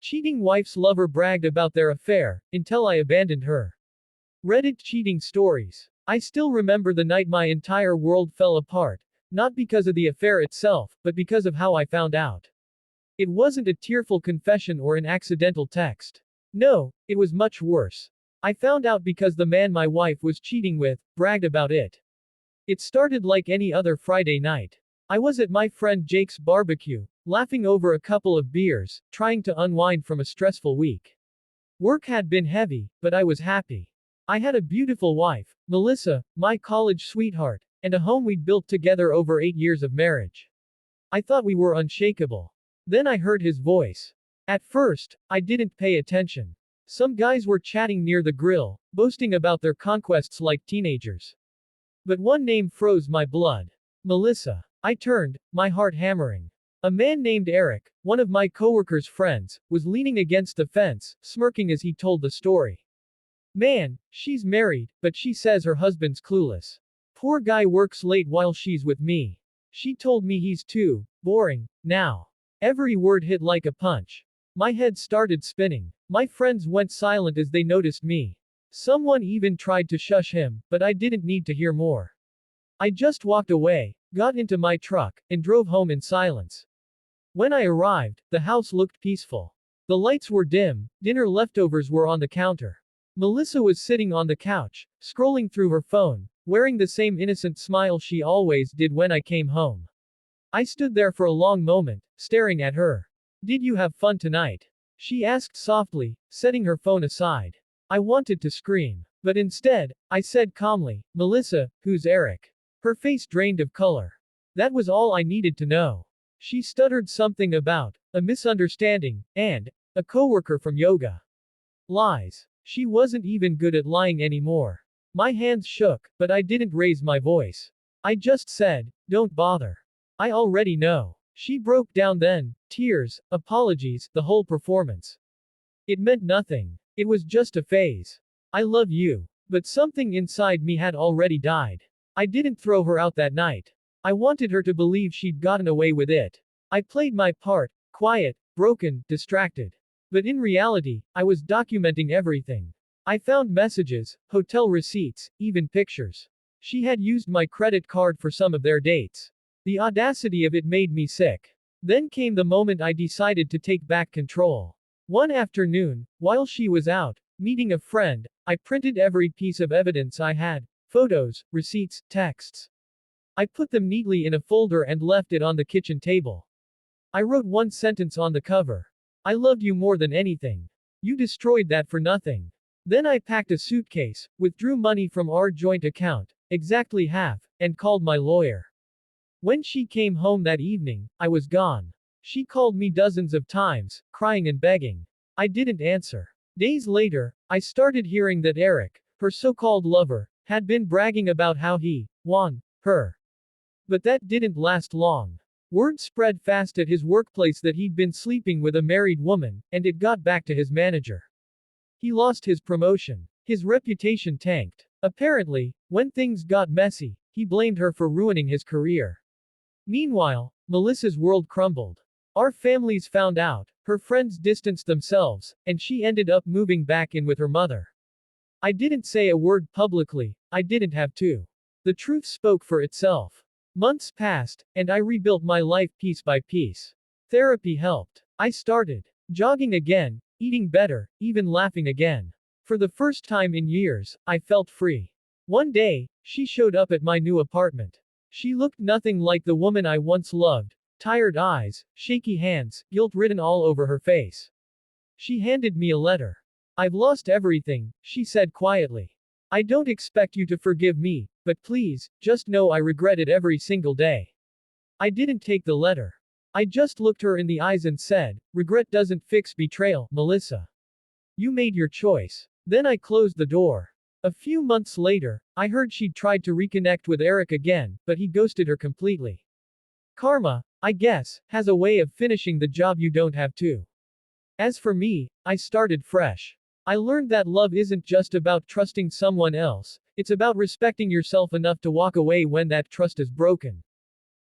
Cheating wife's lover bragged about their affair, until I abandoned her. Reddit cheating stories. I still remember the night my entire world fell apart, not because of the affair itself, but because of how I found out. It wasn't a tearful confession or an accidental text. No, it was much worse. I found out because the man my wife was cheating with bragged about it. It started like any other Friday night. I was at my friend Jake's barbecue, laughing over a couple of beers, trying to unwind from a stressful week. Work had been heavy, but I was happy. I had a beautiful wife, Melissa, my college sweetheart, and a home we'd built together over 8 years of marriage. I thought we were unshakable. Then I heard his voice. At first, I didn't pay attention. Some guys were chatting near the grill, boasting about their conquests like teenagers. But one name froze my blood. Melissa. I turned, my heart hammering. A man named Eric, one of my coworker's friends, was leaning against the fence, smirking as he told the story. Man, she's married, but she says her husband's clueless. Poor guy works late while she's with me. She told me he's too boring now. Every word hit like a punch. My head started spinning. My friends went silent as they noticed me. Someone even tried to shush him, but I didn't need to hear more. I just walked away, got into my truck, and drove home in silence. When I arrived, the house looked peaceful. The lights were dim, dinner leftovers were on the counter. Melissa was sitting on the couch, scrolling through her phone, wearing the same innocent smile she always did when I came home. I stood there for a long moment, staring at her. Did you have fun tonight? She asked softly, setting her phone aside. I wanted to scream. But instead, I said calmly, Melissa, who's Eric? Her face drained of color. That was all I needed to know. She stuttered something about a misunderstanding and a coworker from yoga. Lies. She wasn't even good at lying anymore. My hands shook, but I didn't raise my voice. I just said, don't bother. I already know. She broke down then, tears, apologies, the whole performance. It meant nothing. It was just a phase. I love you. But something inside me had already died. I didn't throw her out that night. I wanted her to believe she'd gotten away with it. I played my part, quiet, broken, distracted. But in reality, I was documenting everything. I found messages, hotel receipts, even pictures. She had used my credit card for some of their dates. The audacity of it made me sick. Then came the moment I decided to take back control. One afternoon, while she was out, meeting a friend, I printed every piece of evidence I had, photos, receipts, texts. I put them neatly in a folder and left it on the kitchen table. I wrote one sentence on the cover. I loved you more than anything. You destroyed that for nothing. Then I packed a suitcase, withdrew money from our joint account, exactly half, and called my lawyer. When she came home that evening, I was gone. She called me dozens of times, crying and begging. I didn't answer. Days later, I started hearing that Eric, her so-called lover, had been bragging about how he won her. But that didn't last long. Word spread fast at his workplace that he'd been sleeping with a married woman, and it got back to his manager. He lost his promotion. His reputation tanked. Apparently, when things got messy, he blamed her for ruining his career. Meanwhile, Melissa's world crumbled. Our families found out, her friends distanced themselves, and she ended up moving back in with her mother. I didn't say a word publicly, I didn't have to. The truth spoke for itself. Months passed, and I rebuilt my life piece by piece. Therapy helped. I started jogging again, eating better, even laughing again. For the first time in years, I felt free. One day, she showed up at my new apartment. She looked nothing like the woman I once loved. Tired eyes, shaky hands, guilt written all over her face. She handed me a letter. I've lost everything, she said quietly. I don't expect you to forgive me, but please, just know I regret it every single day. I didn't take the letter. I just looked her in the eyes and said, regret doesn't fix betrayal, Melissa. You made your choice. Then I closed the door. A few months later, I heard she'd tried to reconnect with Eric again, but he ghosted her completely. Karma, I guess, has a way of finishing the job you don't have to. As for me, I started fresh. I learned that love isn't just about trusting someone else, it's about respecting yourself enough to walk away when that trust is broken.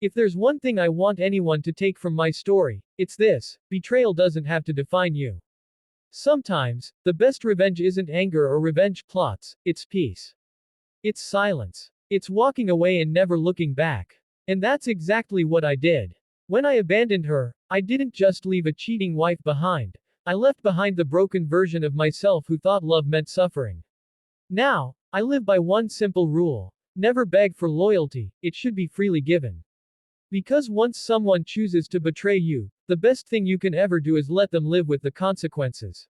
If there's one thing I want anyone to take from my story, it's this: betrayal doesn't have to define you. Sometimes, the best revenge isn't anger or revenge plots, it's peace. It's silence. It's walking away and never looking back. And that's exactly what I did. When I abandoned her, I didn't just leave a cheating wife behind. I left behind the broken version of myself who thought love meant suffering. Now, I live by one simple rule: never beg for loyalty, it should be freely given. Because once someone chooses to betray you, the best thing you can ever do is let them live with the consequences.